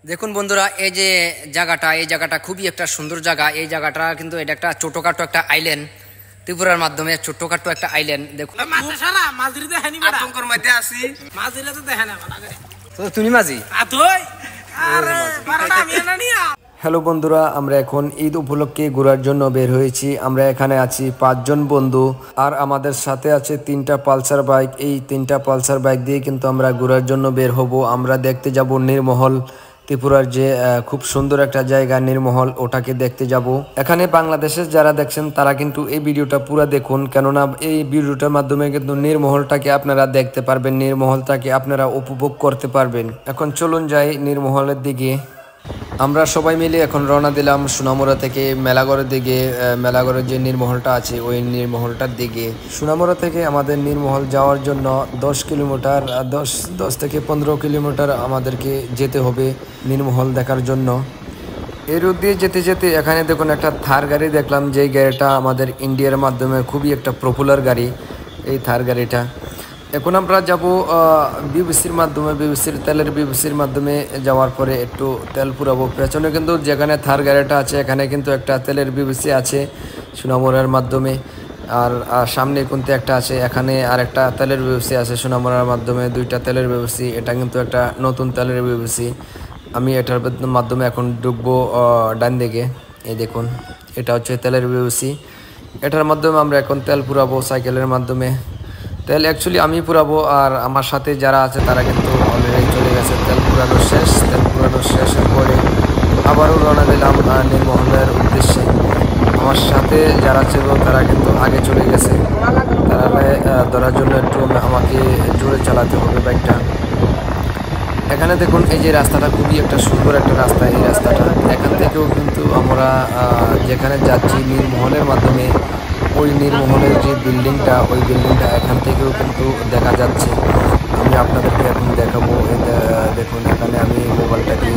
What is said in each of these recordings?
দেখুন বন্ধুরা, এই জায়গাটা খুবই একটা সুন্দর জায়গা। এই জায়গাটা কিন্তু এটা একটা ছোটখাটো একটা আইল্যান্ড, ত্রিপুরার মাধ্যমে ছোটখাটো একটা আইল্যান্ড। দেখুন তুমি মাঝি। হ্যালো বন্ধুরা, আমরা এখন ঈদ উপলক্ষে ঘোরার জন্য বের হয়েছি। আমরা এখানে আছি 5 জন বন্ধু, আর আমাদের সাথে আছে 3টা পালসার বাইক। এই 3টা পালসার বাইক দিয়ে কিন্তু আমরা ঘোরার জন্য বের হব। আমরা দেখতে যাব নির্মহল, ত্রিপুরার যে খুব সুন্দর একটা জায়গা নির্মহল, ওটাকে দেখতে যাব। এখানে বাংলাদেশের যারা দেখছেন তারা কিন্তু এই ভিডিওটা পুরো দেখুন, কেননা এই ভিডিওটার মাধ্যমে কিন্তু নির্মহলটাকে আপনারা দেখতে পারবেন, নির্মহলটাকে আপনারা উপভোগ করতে পারবেন। এখন চলুন যাই নির্মহলের দিকে। আমরা সবাই মিলে এখন রওনা দিলাম সোনামুড়া থেকে মেলাগড়ের দিকে। মেলাগড়ের যে নির্মহলটা আছে ওই নির্মহলটার দিকে। সোনামুড়া থেকে আমাদের নির্মহল যাওয়ার জন্য 10 কিলোমিটার, 10 থেকে 15 কিলোমিটার আমাদেরকে যেতে হবে নির্মহল দেখার জন্য। এই রোড দিয়ে যেতে যেতে এখানে দেখুন একটা থার গাড়ি দেখলাম, যেই গাড়িটা আমাদের ইন্ডিয়ার মাধ্যমে খুবই একটা পপুলার গাড়ি, এই থার গাড়িটা। এখন আমরা যাব বিবিসির মাধ্যমে, বিবিসির মাধ্যমে যাওয়ার পরে একটু তেল পুরাবো। পেছনে কিন্তু যেখানে থার গাড়িটা আছে এখানে কিন্তু একটা তেলের বিবিসি আছে সোনামুড়ার মাধ্যমে, আর সামনে কিন্তু একটা আছে, এখানে আর একটা তেলের বিবিসি আছে সোনামুড়ার মাধ্যমে। 2টা তেলের বিবিসি, এটা কিন্তু একটা নতুন তেলের বিবিসি। আমি এটার মাধ্যমে এখন ঢুকবো ডান দিকে। এই দেখুন, এটা হচ্ছে তেলের বিবিসি। এটার মাধ্যমে আমরা এখন তেল পুরাবো সাইকেলের মাধ্যমে। তেল অ্যাকচুয়ালি আমি পুরাবো, আর আমার সাথে যারা আছে তারা কিন্তু অলরেডি চলে গেছে। তেল পুরানো শেষের পরে আবারও রওনা দিলাম নির্মহলের উদ্দেশ্যে। আমার সাথে যারা ছিল তারা কিন্তু আগে চলে গেছে, তারা ধরার জন্য একটু আমাকে জোরে চালাতে হবে বাইকটা। এখানে দেখুন এই যে রাস্তাটা খুবই একটা সুন্দর একটা রাস্তা। এই রাস্তাটা এখান থেকেও কিন্তু আমরা যেখানে যাচ্ছি নির্মহলের মাধ্যমে, ওই নির্মহলের যে বিল্ডিংটা, ওই বিল্ডিংটা এখান থেকেও কিন্তু দেখা যাচ্ছে। আমি আপনাদেরকে এখন দেখাবো। দেখুন এখানে আমি মোবাইলটাকে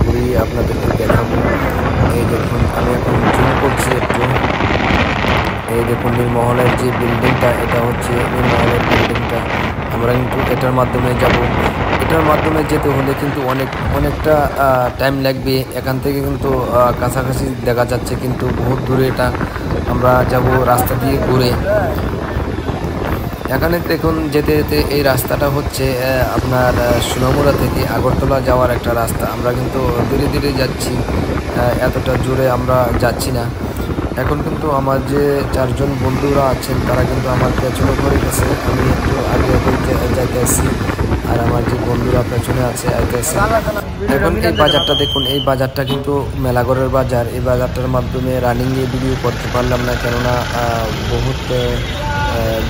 ঘুরিয়ে আপনাদেরকে দেখাবো। এই দেখুন আমি এখন জুম করছি একটু। এই দেখুন নির্মহলের যে বিল্ডিংটা, এটা হচ্ছে নির্মহলের বিল্ডিংটা। আমরা কিন্তু এটার মাধ্যমে যাব। এটার মাধ্যমে যেতে হলে কিন্তু অনেকটা টাইম লাগবে। এখান থেকে কিন্তু কাছাকাছি দেখা যাচ্ছে, কিন্তু বহুত দূরে এটা আমরা যাব রাস্তা দিয়ে ঘুরে। এখানে দেখুন যেতে যেতে এই রাস্তাটা হচ্ছে আপনার সোনামুড়া থেকে আগরতলা যাওয়ার একটা রাস্তা। আমরা কিন্তু ধীরে ধীরে যাচ্ছি, এতটা জোরে আমরা যাচ্ছি না। এখন কিন্তু আমার যে 4 জন বন্ধুরা আছেন তারা কিন্তু আমার পেছনে পড়ে গেছে। আমি একটু আগে যাইতেছি, আর আমার যে বন্ধুরা পেছনে আছে আইতেছে। এখন এই বাজারটা দেখুন, এই বাজারটা কিন্তু মেলাগড়ের বাজার। এই বাজারটার মাধ্যমে রানিংয়ে ভিডিও করতে পারলাম না, কেননা বহুত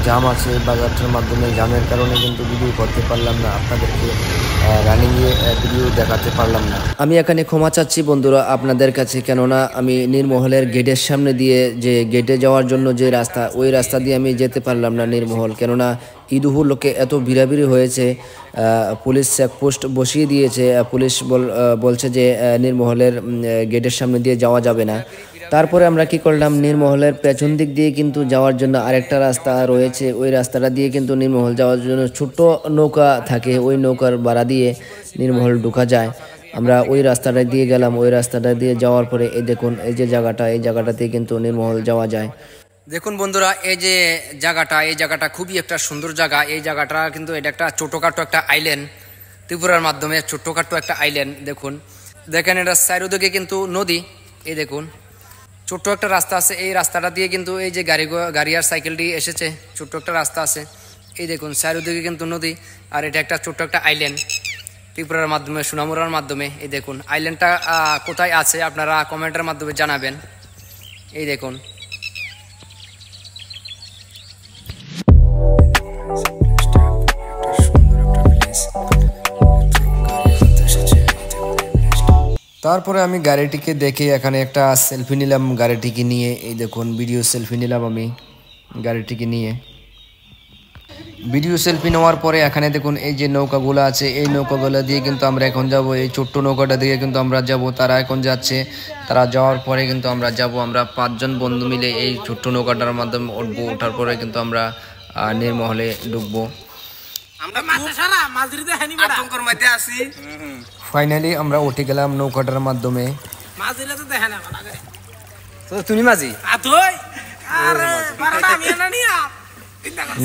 জাম আছে বাজারটার মাধ্যমে। জামের কারণে কিন্তু ভিডিও করতে পারলাম না, আপনাদেরকে রানিংয়ে ভিডিও দেখাতে পারলাম না। আমি এখানে ক্ষমা চাচ্ছি বন্ধুরা আপনাদের কাছে, কেননা আমি নির্মহলের গেটের সামনে দিয়ে, যে গেটে যাওয়ার জন্য যে রাস্তা, ওই রাস্তা দিয়ে আমি যেতে পারলাম না নির্মহল, কেননা ঈদ উপলক্ষে এত ভিড়াভিড়ি হয়েছে। পুলিশ চেকপোস্ট বসিয়ে দিয়েছে। পুলিশ বলছে যে নির্মহলের গেটের সামনে দিয়ে যাওয়া যাবে না। তারপরে আমরা কি করলাম, নির্মহলের পেছন দিক দিয়ে কিন্তু যাওয়ার জন্য আরেকটা রাস্তা রয়েছে। ওই রাস্তাটা দিয়ে কিন্তু নির্মহল যাওয়ার জন্য ছোট্ট নৌকা থাকে, ওই নৌকার ভাড়া দিয়ে নির্মহল ঢোকা যায়। আমরা ওই রাস্তাটা দিয়ে গেলাম। ওই রাস্তাটা দিয়ে যাওয়ার পরে এই দেখুন এই যে জায়গাটা, এই জায়গাটাতে কিন্তু নির্মহল যাওয়া যায়। দেখুন বন্ধুরা, এই জায়গাটা খুবই একটা সুন্দর জায়গা। এই জায়গাটা কিন্তু এটা একটা ছোটখাটো একটা আইল্যান্ড, ত্রিপুরার মাধ্যমে ছোটখাটো একটা আইল্যান্ড। দেখেন এটা চারিদিকে কিন্তু নদী। এই দেখুন ছোট্ট একটা রাস্তা আছে, এই রাস্তাটা দিয়ে কিন্তু এই যে গাড়ি আর সাইকেলটি এসেছে, ছোট্ট একটা রাস্তা আছে। এই দেখুন চারিদিকে কিন্তু নদী, আর এটা একটা ছোট্ট একটা আইল্যান্ড ত্রিপুরার মাধ্যমে, সোনামুড়ার মাধ্যমে। এই দেখুন আইল্যান্ডটা কোথায় আছে আপনারা কমেন্টের মাধ্যমে জানাবেন। এই দেখুন তারপরে আমি গাড়িটিকে দেখে এখানে একটা সেলফি নিলাম গাড়িটিকে নিয়ে। এই দেখুন ভিডিও সেলফি নিলাম আমি গাড়িটিকে নিয়ে। ভিডিও সেলফি নেওয়ার পরে এখানে দেখুন এই যে নৌকাগুলো আছে, এই নৌকাগুলো দিয়ে কিন্তু আমরা এখন যাব। এই ছোট্ট নৌকাটা দিয়ে কিন্তু আমরা যাব, তারা এখন যাচ্ছে। তারা যাওয়ার পরে কিন্তু আমরা যাব। আমরা 5 জন বন্ধু মিলে এই ছোট্ট নৌকাটার মাধ্যমে উঠবো। ওঠার পরে কিন্তু আমরা নির্মহলে ঢুকবো। ফাইনালি আমরা উঠে গেলাম নৌকাটার মাধ্যমে। তো তুমি মাঝি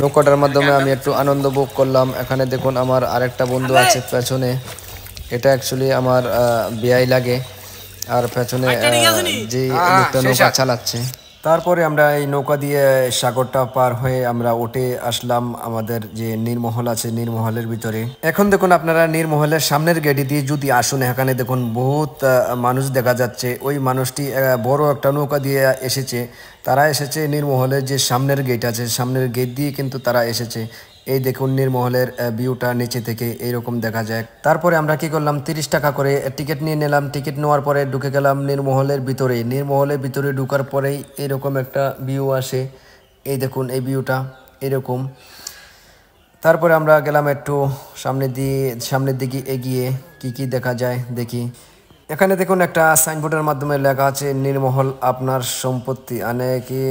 নৌকাটার মাধ্যমে আমি একটু আনন্দ ভোগ করলাম। এখানে দেখুন আমার আরেকটা বন্ধু আছে পেছনে, এটা অ্যাকচুয়ালি আমার বিয়াই লাগে, আর পেছনে যে লোকটা নৌকা চালাচ্ছে। তারপরে আমরা এই নৌকা দিয়ে সাগরটা পার হয়ে আমরা উঠে আসলাম আমাদের যে নীরমহল আছে নীরমহলের ভিতরে। এখন দেখুন আপনারা নীরমহলের সামনের গেটে দিয়ে যদি আসুন, এখানে দেখুন বহুত মানুষ দেখা যাচ্ছে। ওই মানুষটি বড় একটা নৌকা দিয়ে এসেছে, তারা এসেছে নীরমহলের যে সামনের গেট আছে, সামনের গেট দিয়ে কিন্তু তারা এসেছে। এই দেখুন নীরমহলের ভিউটা নিচে থেকে এইরকম দেখা যায়। তারপরে আমরা কি করলাম, 30 টাকা করে টিকিট নিয়ে নিলাম। টিকিট নেওয়ার পরে ঢুকে গেলাম নীরমহলের ভিতরে। নীরমহলের ভিতরে ঢুকার পরেই এরকম একটা ভিউ আসে। এই দেখুন এই ভিউটা এরকম। তারপরে আমরা গেলাম একটু সামনের দিকে এগিয়ে কি কি দেখা যায় দেখি। এখানে দেখুন একটা সাইনবোর্ডের মাধ্যমে লেখা আছে নীরমহল আপনার সম্পত্তি, কি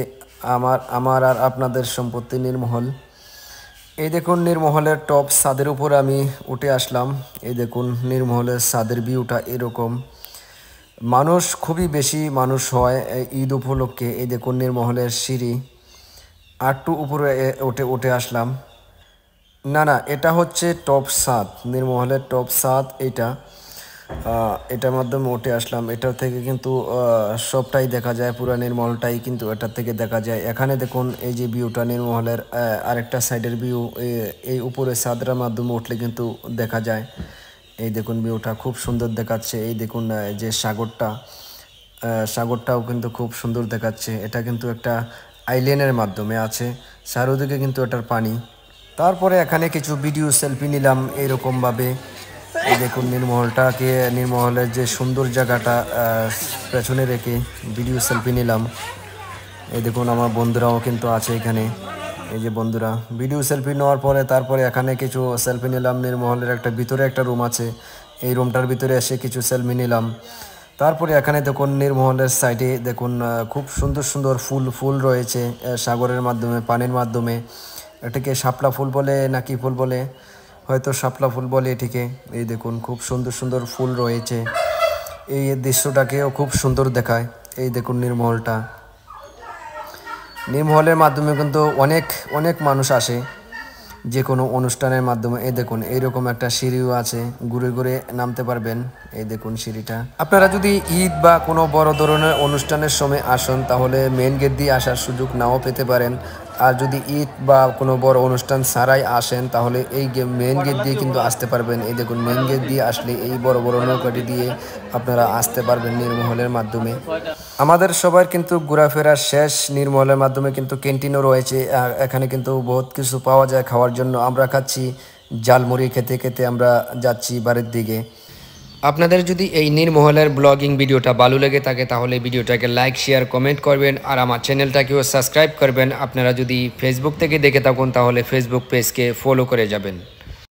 আমার আর আপনাদের সম্পত্তি নীরমহল। এই দেখুন নীরমহলের টপ ছাদের উপর আমি উঠে আসলাম। এই দেখুন নীরমহলের ছাদের ভিউটা এরকম। মানুষ খুবই বেশি মানুষ হয় ঈদ উপলক্ষে। এই দেখুন নীরমহলের সিঁড়ি, আরটু উপরে উঠে আসলাম। না এটা হচ্ছে টপ ছাদ, নীরমহলের টপ ছাদ এইটা। এটার মাধ্যমে উঠে আসলাম। এটা থেকে কিন্তু সবটাই দেখা যায়, পুরো নীরমহলটাই কিন্তু এটার থেকে দেখা যায়। এখানে দেখুন এই যে ভিউটা নীরমহলের আরেকটা সাইডের ভিউ, এই উপরে ছাদটার মাধ্যমে উঠলে কিন্তু দেখা যায়। এই দেখুন ভিউটা খুব সুন্দর দেখাচ্ছে। এই দেখুন যে সাগরটাও কিন্তু খুব সুন্দর দেখাচ্ছে। এটা কিন্তু একটা আইল্যান্ডের মাধ্যমে আছে, চারোদিকে কিন্তু এটার পানি। তারপরে এখানে কিছু ভিডিও সেলফি নিলাম এইরকমভাবে। এই দেখুন নীরমহলের যে সুন্দর জায়গাটা পেছনে রেখে ভিডিও সেলফি নিলাম। এই দেখুন আমার বন্ধুরাও কিন্তু আছে এখানে। এই যে বন্ধুরা ভিডিও সেলফি নেওয়ার পরে তারপরে এখানে কিছু সেলফি নিলাম। নীরমহলের ভিতরে একটা রুম আছে, এই রুমটার ভিতরে এসে কিছু সেলফি নিলাম। তারপরে এখানে দেখুন নীরমহলের সাইডে দেখুন খুব সুন্দর সুন্দর ফুল রয়েছে সাগরের মাধ্যমে, পানির মাধ্যমে। এটাকে শাপলা ফুল বলে না কি ফুল বলে, হয়তো শাপলা ফুল বলে এটিকে। এই দেখুন খুব সুন্দর সুন্দর ফুল রয়েছে, এই দৃশ্যটাকেও খুব সুন্দর দেখায়। এই দেখুন নীরমহলের মাধ্যমে কিন্তু অনেক মানুষ আসে যে কোনো অনুষ্ঠানের মাধ্যমে। এই দেখুন এইরকম একটা সিঁড়িও আছে, ঘুরে ঘুরে নামতে পারবেন। এই দেখুন সিঁড়িটা। আপনারা যদি ঈদ বা কোনো বড় ধরনের অনুষ্ঠানের সময় আসেন তাহলে মেন গেট দিয়ে আসার সুযোগ নাও পেতে পারেন। আর যদি ঈদ বা কোনো বড় অনুষ্ঠান ছাড়াই আসেন তাহলে এই মেন গেট দিয়ে কিন্তু আসতে পারবেন। এই দেখুন মেন গেট দিয়ে আসলে এই বড় বড় নৌকাটি দিয়ে আপনারা আসতে পারবেন নীরমহলের মাধ্যমে। আমাদের সবার কিন্তু ঘোরাফেরার শেষ। নীরমহলের মাধ্যমে কিন্তু ক্যান্টিনও রয়েছে, এখানে কিন্তু বহুত কিছু পাওয়া যায় খাওয়ার জন্য। আমরা খাচ্ছি ঝালমুড়ি, খেতে খেতে আমরা যাচ্ছি বাড়ির দিকে। আপনাদের যদি এই নীরমহলের ব্লগিং ভিডিওটা ভালো লেগে থাকে তাহলে ভিডিওটাকে লাইক, শেয়ার, কমেন্ট করবেন, আর আমার চ্যানেলটাকেও সাবস্ক্রাইব করবেন। আপনারা যদি ফেসবুক থেকে দেখে থাকুন তাহলে ফেসবুক পেজকে ফলো করে যাবেন।